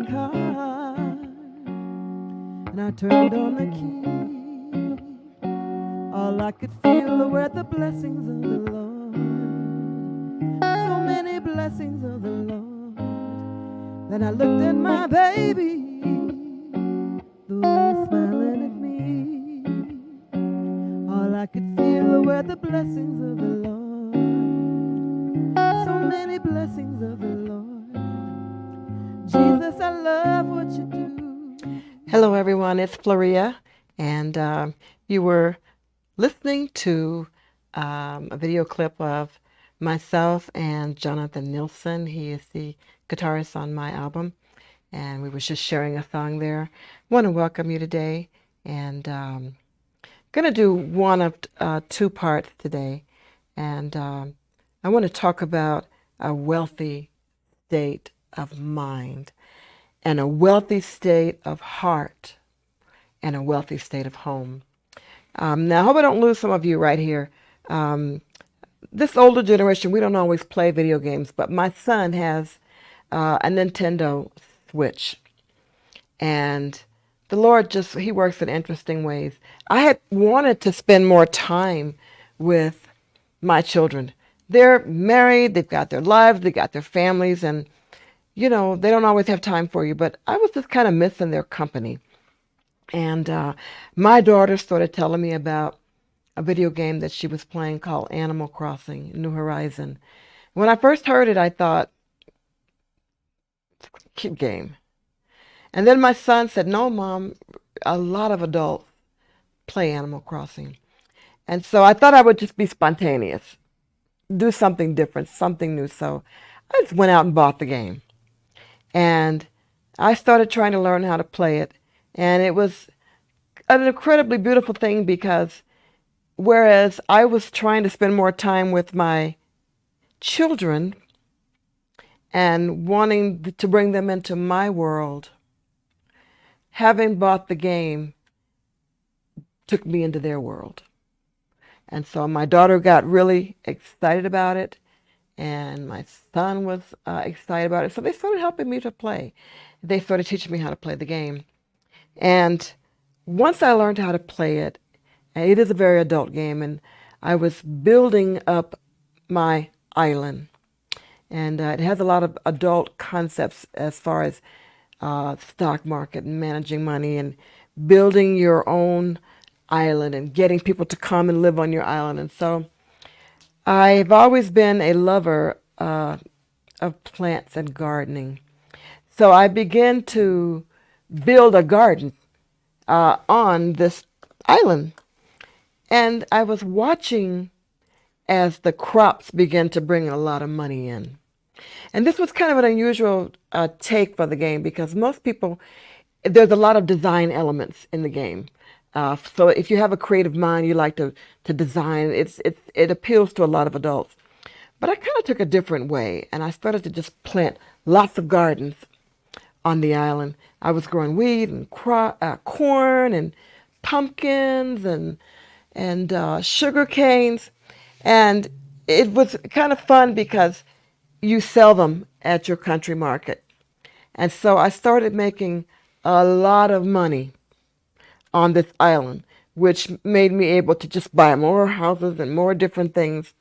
car, and I turned on the key. All I could feel were the blessings of the Lord. So many blessings of the Lord. Then I looked at my baby, the way he's smiling at me. All I could feel were the blessings of the Lord. So many blessings of the Lord. Jesus, I love what you do. Hello, everyone. It's Floria, and you were listening to a video clip of myself and Jonathan Nilsson. He is the guitarist on my album, and we were just sharing a song there. I want to welcome you today, and going to do one of two parts today, and I want to talk about a wealthy state of mind, and a wealthy state of heart, and a wealthy state of home. Now, I hope I don't lose some of you right here. This older generation, we don't always play video games, but my son has a Nintendo Switch. And the Lord he works in interesting ways. I had wanted to spend more time with my children. They're married, they've got their lives, they got their families, and, they don't always have time for you, but I was just kind of missing their company. And my daughter started telling me about a video game that she was playing called Animal Crossing: New Horizon. When I first heard it, I thought, cute game. And then my son said, no, Mom, a lot of adults play Animal Crossing. And so I thought I would just be spontaneous, do something different, something new. So I just went out and bought the game. And I started trying to learn how to play it. And it was an incredibly beautiful thing because whereas I was trying to spend more time with my children and wanting to bring them into my world, having bought the game took me into their world. And so my daughter got really excited about it, and my son was excited about it. So they started helping me to play. They started teaching me how to play the game. And once I learned how to play it, and it is a very adult game, and I was building up my island. And it has a lot of adult concepts as far as stock market and managing money and building your own island and getting people to come and live on your island. And so I've always been a lover of plants and gardening. So I began to build a garden on this island. And I was watching as the crops began to bring a lot of money in. And this was kind of an unusual take for the game because most people, there's a lot of design elements in the game. So if you have a creative mind, you like to design, it appeals to a lot of adults. But I kind of took a different way, and I started to just plant lots of gardens on the island. I was growing wheat and corn and pumpkins and sugar canes. And it was kind of fun because you sell them at your country market. And so I started making a lot of money on this island, which made me able to just buy more houses and more different things.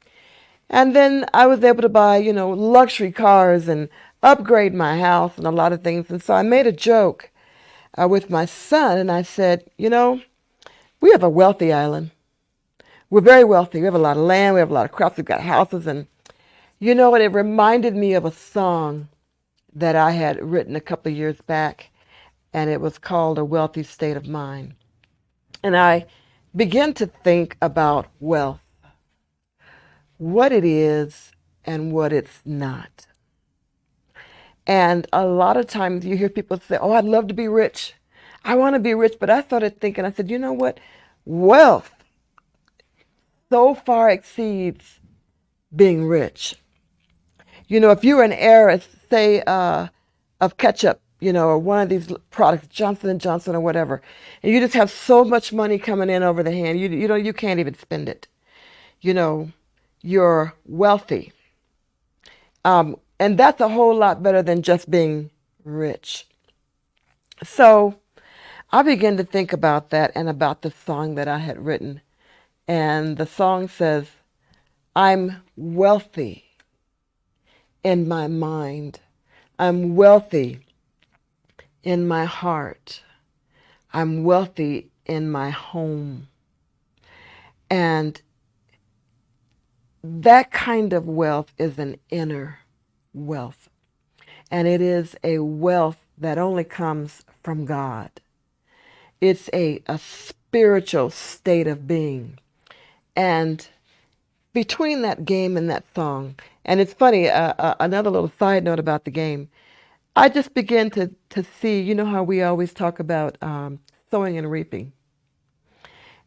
And then I was able to buy, luxury cars and upgrade my house and a lot of things. And so I made a joke with my son, and I said, we have a wealthy island. We're very wealthy. We have a lot of land. We have a lot of crops. We've got houses. And you know what? It reminded me of a song that I had written a couple of years back, and it was called A Wealthy State of Mind. And I began to think about wealth, what it is and what it's not. And a lot of times you hear people say, oh, I'd love to be rich. I want to be rich. But I started thinking, I said, you know what? Wealth so far exceeds being rich. If you're an heiress, say, of ketchup, or one of these products, Johnson & Johnson or whatever, and you just have so much money coming in over the hand, you can't even spend it. You're wealthy. And that's a whole lot better than just being rich. So I began to think about that and about the song that I had written. And the song says, I'm wealthy in my mind. I'm wealthy in my heart. I'm wealthy in my home. And that kind of wealth is an inner wealth. And it is a wealth that only comes from God. It's a spiritual state of being. And between that game and that song, and it's funny, another little side note about the game, I just began to see, you know how we always talk about sowing and reaping.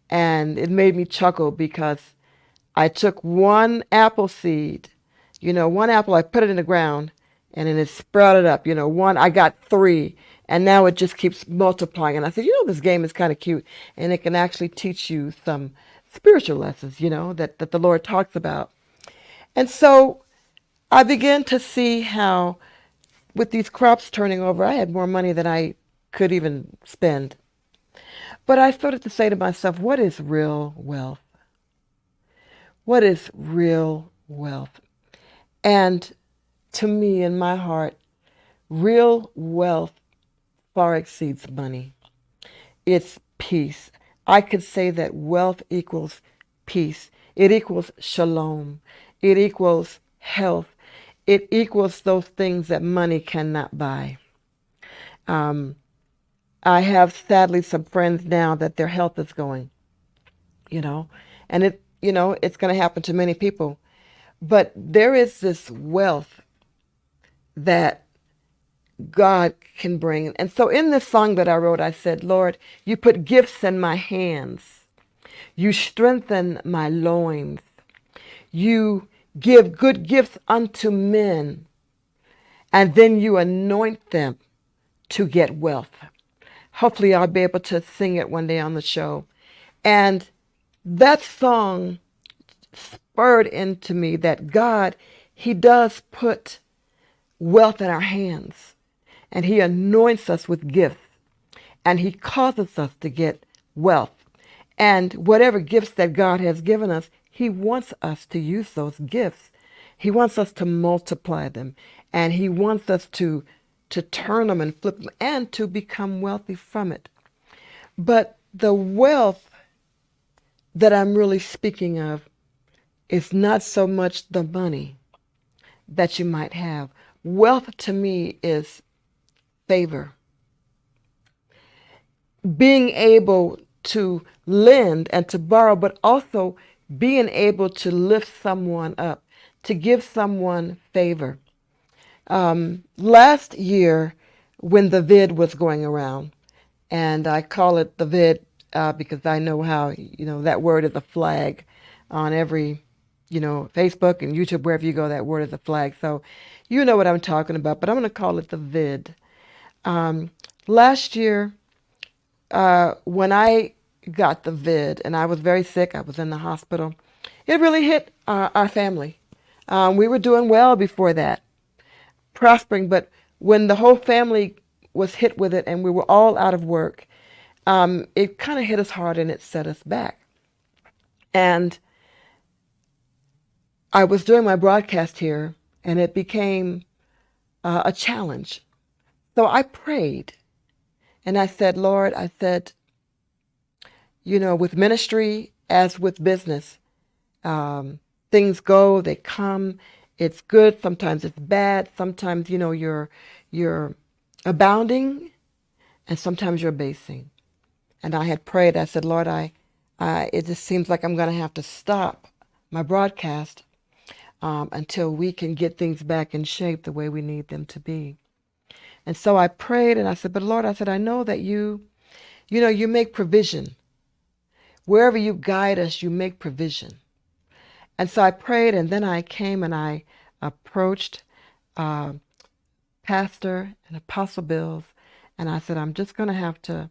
And it made me chuckle because I took one apple seed, one apple, I put it in the ground and then it sprouted up. One, I got three, and now it just keeps multiplying. And I said, this game is kind of cute and it can actually teach you some spiritual lessons, that the Lord talks about. And so I began to see how, with these crops turning over, I had more money than I could even spend. But I started to say to myself, what is real wealth? What is real wealth? And to me, in my heart, real wealth far exceeds money. It's peace. I could say that wealth equals peace. It equals shalom. It equals health. It equals those things that money cannot buy. Um, I have sadly some friends now that their health is going, you know, and it's going to happen to many people. But there is this wealth that God can bring. And so in this song that I wrote, I said, Lord, you put gifts in my hands. You strengthen my loins. You give good gifts unto men, and then you anoint them to get wealth. Hopefully, I'll be able to sing it one day on the show. And that song spurred into me that God, He does put wealth in our hands, and He anoints us with gifts, and He causes us to get wealth. And whatever gifts that God has given us, He wants us to use those gifts. He wants us to multiply them, and He wants us to turn them and flip them and to become wealthy from it. But the wealth that I'm really speaking of is not so much the money that you might have. Wealth to me is favor. Being able to lend and to borrow, but also being able to lift someone up, to give someone favor. Last year, when the vid was going around, and I call it the vid because I know how, that word is a flag on every, Facebook and YouTube, wherever you go, that word is a flag. So you know what I'm talking about, but I'm going to call it the vid. Um, Last year, when I got the vid and I was very sick, I was in the hospital, it really hit our family. We were doing well before that, prospering, but when the whole family was hit with it and we were all out of work, it kind of hit us hard and it set us back. And I was doing my broadcast here and it became a challenge. So I prayed and I said, Lord, I said, with ministry as with business, things go, they come. It's good. Sometimes it's bad. Sometimes, you're abounding and sometimes you're basing. And I had prayed. I said, Lord, it just seems like I'm going to have to stop my broadcast until we can get things back in shape the way we need them to be. And so I prayed and I said, but Lord, I said, I know that you make provision. Wherever you guide us, you make provision. And so I prayed and then I came and I approached uh, Pastor and Apostle Bills and I said, I'm just going to have to,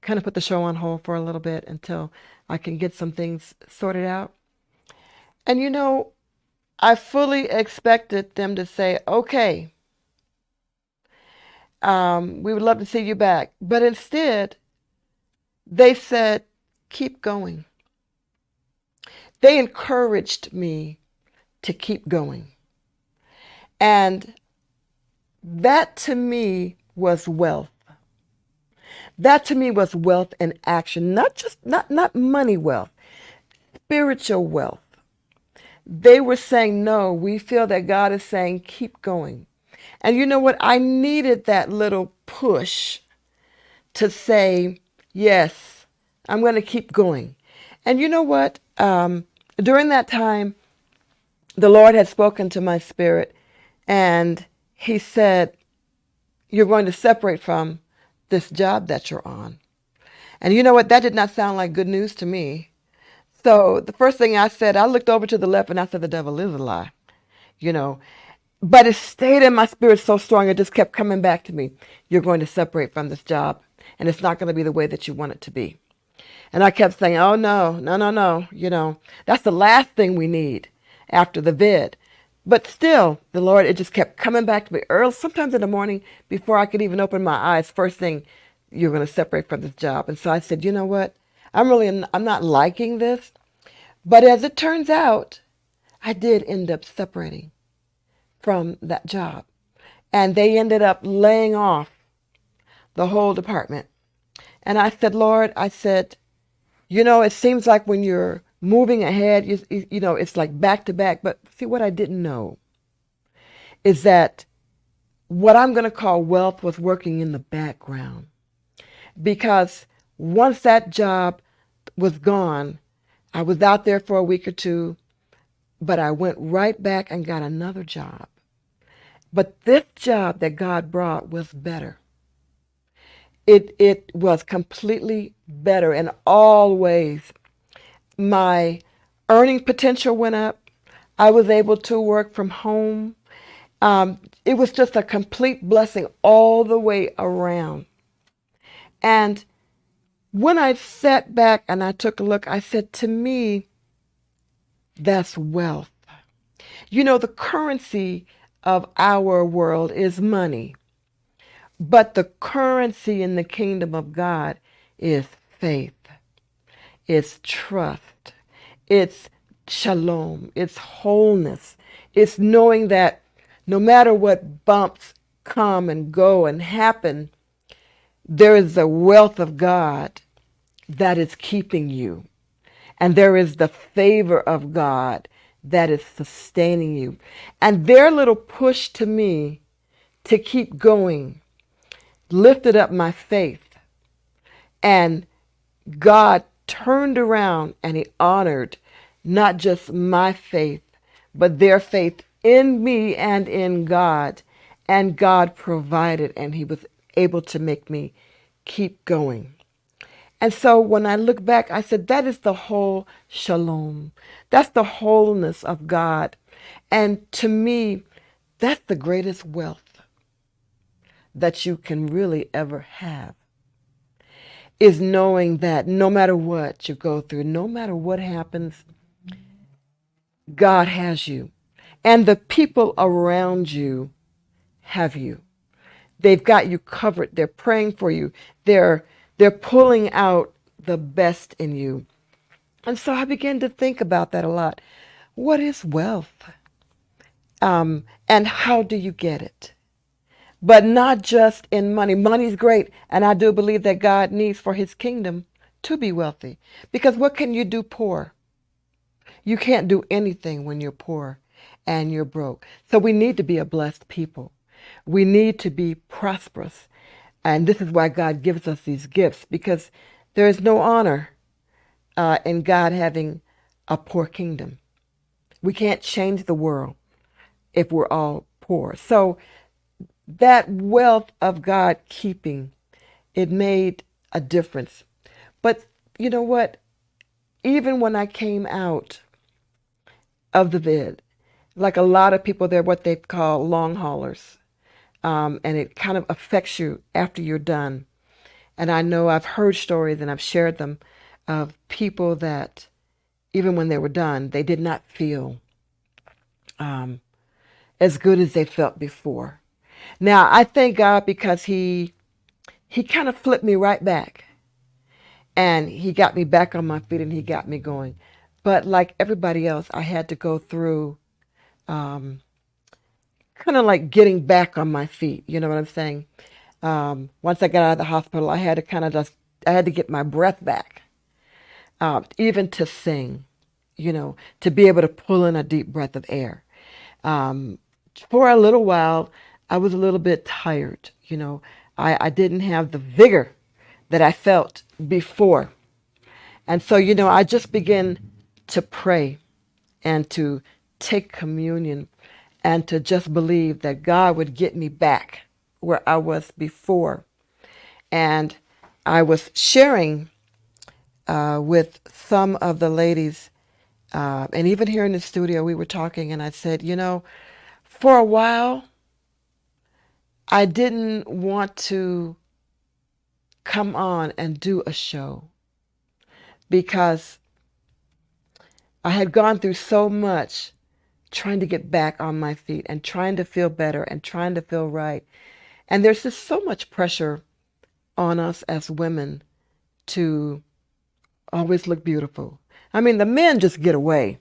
kind of put the show on hold for a little bit until I can get some things sorted out. And I fully expected them to say, okay. We would love to see you back. But instead, they said, keep going. They encouraged me to keep going. And that to me was wealth. That to me was wealth in action, not just not money wealth, spiritual wealth. They were saying, no, we feel that God is saying, keep going. And you know what? I needed that little push to say, yes, I'm going to keep going. And you know what? During that time, the Lord had spoken to my spirit, and he said, you're going to separate from this job that you're on. And you know what? That did not sound like good news to me. So the first thing I said, I looked over to the left and I said, the devil is a lie, you know. But it stayed in my spirit so strong, it just kept coming back to me. You're going to separate from this job, and it's not going to be the way that you want it to be. And I kept saying, oh, no, no, no, no. That's the last thing we need after the vid. But still, the Lord, it just kept coming back to me early, sometimes in the morning before I could even open my eyes. First thing, you're going to separate from this job. And so I said, you know what? I'm not liking this. But as it turns out, I did end up separating from that job. And they ended up laying off the whole department. And I said, Lord, I said, it seems like when you're moving ahead, it's like back to back. But see, what I didn't know is that what I'm going to call wealth was working in the background. Because once that job was gone, I was out there for a week or two, but I went right back and got another job. But this job that God brought was better. It was completely better in all ways. My earning potential went up. I was able to work from home. It was just a complete blessing all the way around. And when I sat back and I took a look, I said, to me, that's wealth. The currency of our world is money. But the currency in the kingdom of God is faith, it's trust, it's shalom, it's wholeness, it's knowing that no matter what bumps come and go and happen, there is the wealth of God that is keeping you. And there is the favor of God that is sustaining you. And their little push to me to keep going lifted up my faith. And God turned around and he honored not just my faith, but their faith in me and in God. And God provided, and he was able to make me keep going. And so when I look back, I said, that is the whole shalom. That's the wholeness of God. And to me, that's the greatest wealth that you can really ever have, is knowing that no matter what you go through, no matter what happens, God has you. And the people around you have you. They've got you covered. They're praying for you. They're pulling out the best in you. And so I began to think about that a lot. What is wealth? And how do you get it? But not just in money. Money's great, and I do believe that God needs for his kingdom to be wealthy. Because what can you do poor? You can't do anything when you're poor and you're broke. So we need to be a blessed people. We need to be prosperous. And this is why God gives us these gifts, because there is no honor in God having a poor kingdom. We can't change the world if we're all poor. So that wealth of God keeping, it made a difference. But you know what? Even when I came out of the vid, like a lot of people, they're what they call long haulers. And it kind of affects you after you're done. And I know I've heard stories and I've shared them of people that even when they were done, they did not feel as good as they felt before. Now, I thank God because he kind of flipped me right back, and he got me back on my feet and he got me going. But like everybody else, I had to go through um, kind of like getting back on my feet. You know what I'm saying? Once I got out of the hospital, I had to kind of just, I had to get my breath back, even to sing, to be able to pull in a deep breath of air. Um, for a little while, I was a little bit tired. I didn't have the vigor that I felt before. And so, I just began to pray and to take communion and to just believe that God would get me back where I was before. And I was sharing with some of the ladies, and even here in the studio, we were talking, and I said, for a while, I didn't want to come on and do a show because I had gone through so much trying to get back on my feet and trying to feel better and trying to feel right. And there's just so much pressure on us as women to always look beautiful. I mean, the men just get away,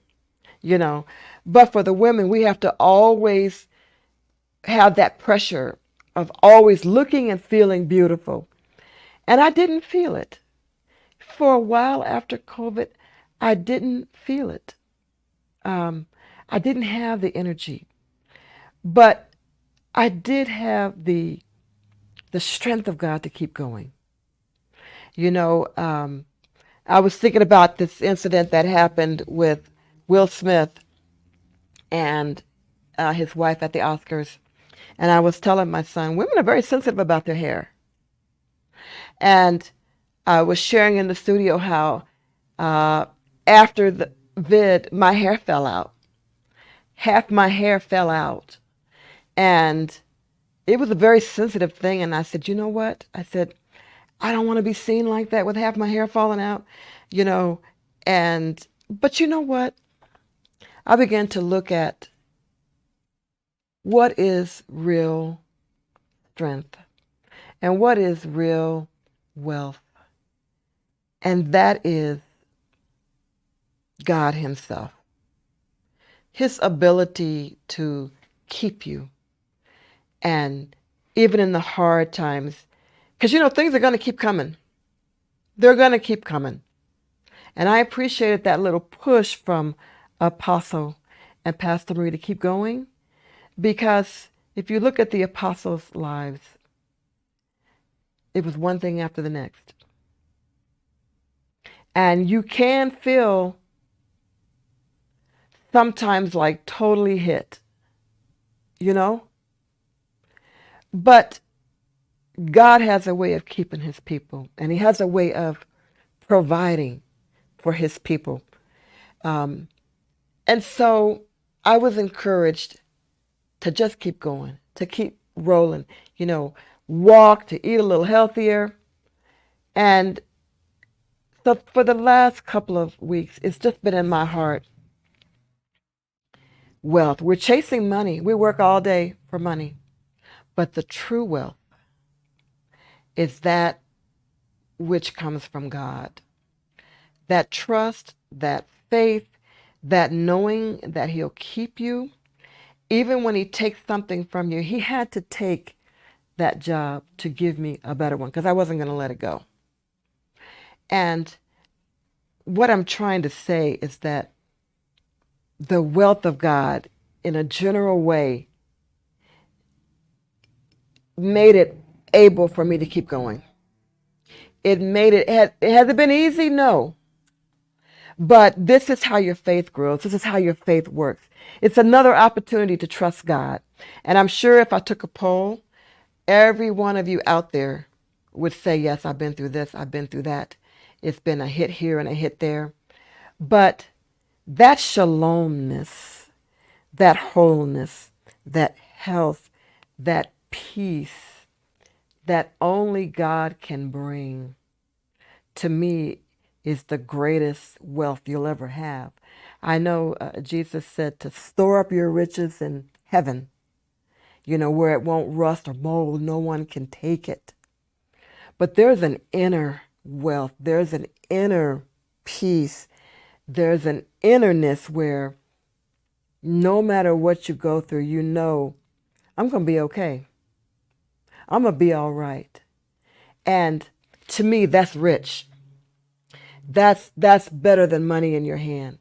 you know, but for the women, we have to always have that pressure of always looking and feeling beautiful. And I didn't feel it. For a while after COVID, I didn't feel it. Um, I didn't have the energy, but I did have the strength of God to keep going. You know, I was thinking about this incident that happened with Will Smith and his wife at the Oscars, and I was telling my son, women are very sensitive about their hair, and I was sharing in the studio how uh, after the vid, my hair fell out. Half my hair fell out, and it was a very sensitive thing. And I said, you know what? I said, I don't want to be seen like that with half my hair falling out, you know. And, but you know what? I began to look at what is real strength and what is real wealth. And that is God Himself. His ability to keep you. And even in the hard times, because things are going to keep coming. They're going to keep coming. And I appreciated that little push from Apostle and Pastor Marie to keep going, because if you look at the apostles' lives, it was one thing after the next. And you can feel sometimes like totally hit, you know? But God has a way of keeping His people, and He has a way of providing for His people. Um, and so I was encouraged to just keep going, to keep rolling, walk, to eat a little healthier. And so for the last couple of weeks, it's just been in my heart. Wealth. We're chasing money. We work all day for money. But the true wealth is that which comes from God. That trust, that faith, that knowing that He'll keep you. Even when He takes something from you, He had to take that job to give me a better one because I wasn't going to let it go. And what I'm trying to say is that the wealth of God, in a general way, made it able for me to keep going. It made it, has it been easy? No. But this is how your faith grows. This is how your faith works. It's another opportunity to trust God. And I'm sure if I took a poll, every one of you out there would say, yes, I've been through this, I've been through that. It's been a hit here and a hit there. But that shalomness, that wholeness, that health, that peace that only God can bring, to me, is the greatest wealth you'll ever have. I know Jesus said to store up your riches in heaven, where it won't rust or mold. No one can take it. But there's an inner wealth. There's an inner peace. There's an innerness where no matter what you go through, I'm going to be okay. I'm going to be all right. And to me, that's rich. That's better than money in your hand.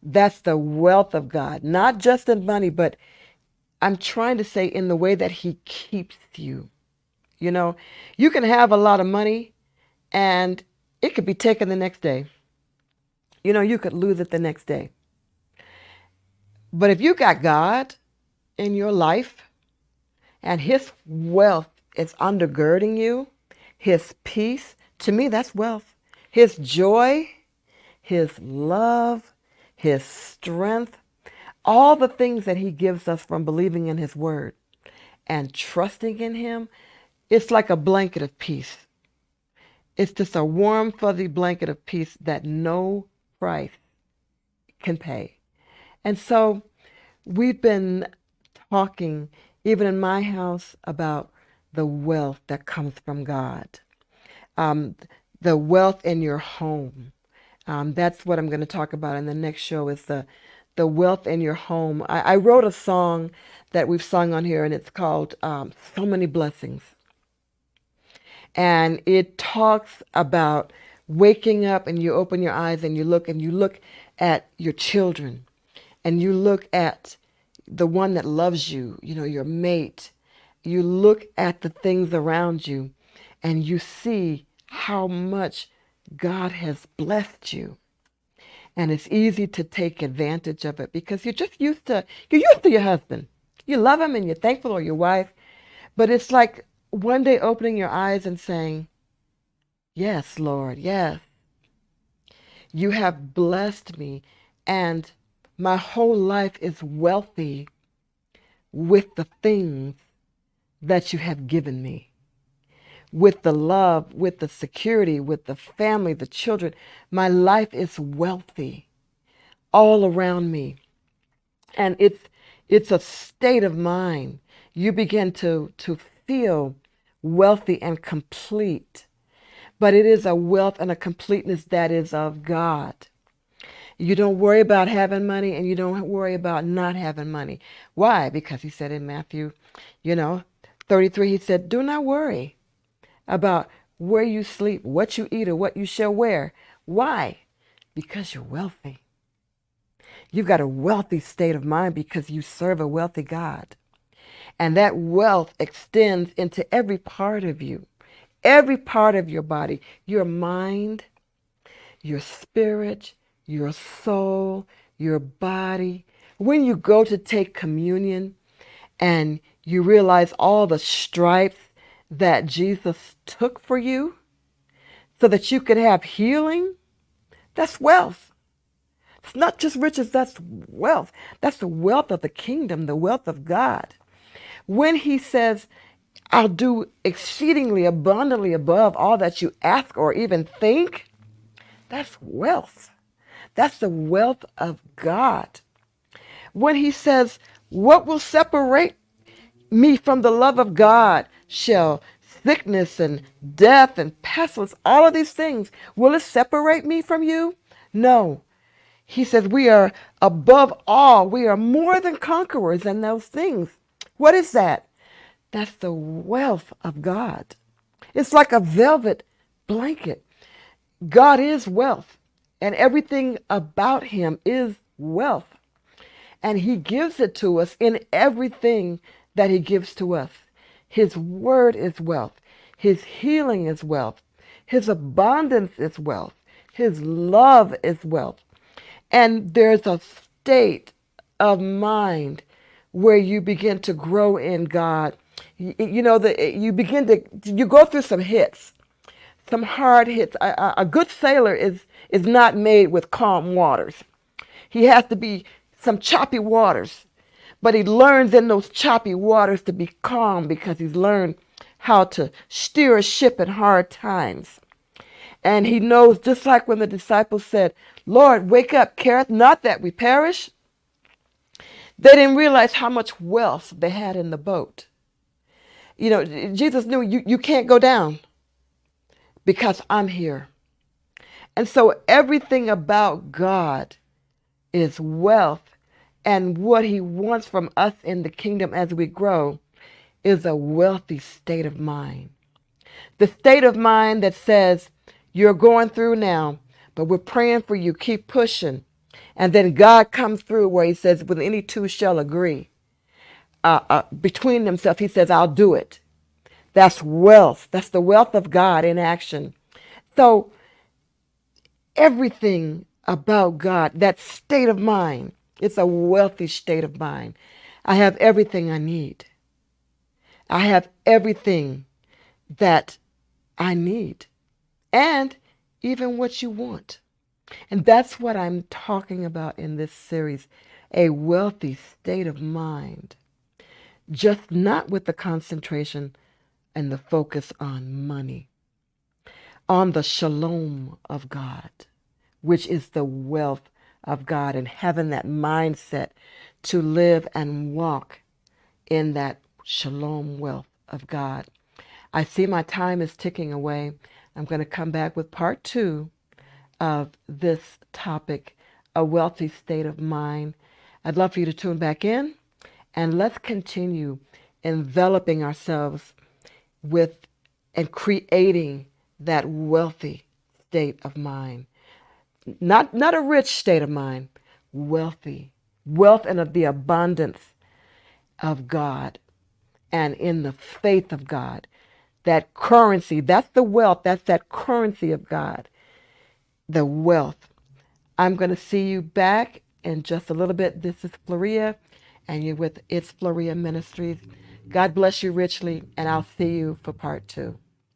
That's the wealth of God, not just in money, but I'm trying to say in the way that he keeps you. You can have a lot of money and it could be taken the next day. You could lose it the next day. But if you got God in your life and his wealth is undergirding you, his peace, to me, that's wealth. His joy, his love, his strength, all the things that he gives us from believing in his word and trusting in him, it's like a blanket of peace. It's just a warm, fuzzy blanket of peace that no price can pay. And so we've been talking, even in my house, about the wealth that comes from God. The wealth in your home. That's what I'm going to talk about in the next show is the wealth in your home. I wrote a song that we've sung on here, and it's called So Many Blessings. And it talks about waking up and you open your eyes and you look at your children and you look at the one that loves you, your mate. You look at the things around you and you see how much God has blessed you. And it's easy to take advantage of it because you're used to your husband. You love him and you're thankful, or your wife. But it's like one day opening your eyes and saying, yes, Lord, yes, you have blessed me and my whole life is wealthy with the things that you have given me, with the love, with the security, with the family, the children. My life is wealthy all around me. And it's a state of mind. You begin to feel wealthy and complete. But it is a wealth and a completeness that is of God. You don't worry about having money and you don't worry about not having money. Why? Because he said in Matthew, 33, he said, do not worry about where you sleep, what you eat, or what you shall wear. Why? Because you're wealthy. You've got a wealthy state of mind because you serve a wealthy God. And that wealth extends into every part of you, every part of your body, your mind, your spirit, your soul, your body. When you go to take communion and you realize all the stripes that Jesus took for you so that you could have healing, that's wealth. It's not just riches, that's wealth. That's the wealth of the kingdom, the wealth of God. When he says, I'll do exceedingly abundantly above all that you ask or even think, that's wealth. That's the wealth of God. When he says, what will separate me from the love of God? Shall sickness and death and pestilence, all of these things, will it separate me from you? No. He says we are above all. We are more than conquerors in those things. What is that? That's the wealth of God. It's like a velvet blanket. God is wealth, and everything about him is wealth. And he gives it to us in everything that he gives to us. His word is wealth. His healing is wealth. His abundance is wealth. His love is wealth. And there's a state of mind where you begin to grow in God. You go through some hits, some hard hits. A good sailor is not made with calm waters. He has to be some choppy waters, but he learns in those choppy waters to be calm because he's learned how to steer a ship in hard times. And he knows, just like when the disciples said, Lord, wake up, careth not that we perish. They didn't realize how much wealth they had in the boat. You know, Jesus knew you can't go down because I'm here. And so everything about God is wealth. And what he wants from us in the kingdom as we grow is a wealthy state of mind. The state of mind that says, you're going through now, but we're praying for you. Keep pushing. And then God comes through where he says, when any two shall agree between themselves, he says, I'll do it. That's wealth. That's the wealth of God in action. So everything about God, that state of mind, it's a wealthy state of mind. I have everything I need. I have everything that I need, and even what you want. And that's what I'm talking about in this series, a wealthy state of mind. Just not with the concentration and the focus on money, on the shalom of God, which is the wealth of God, and having that mindset to live and walk in that shalom wealth of God. I see my time is ticking away. I'm going to come back with part 2 of this topic, a wealthy state of mind. I'd love for you to tune back in, and let's continue enveloping ourselves with and creating that wealthy state of mind. Not a rich state of mind, wealthy. Wealth and of the abundance of God and in the faith of God. That currency, that's the wealth, that's that currency of God, the wealth. I'm going to see you back in just a little bit. This is Floria, and you're with It's Floria Ministries. God bless you richly, and I'll see you for part 2.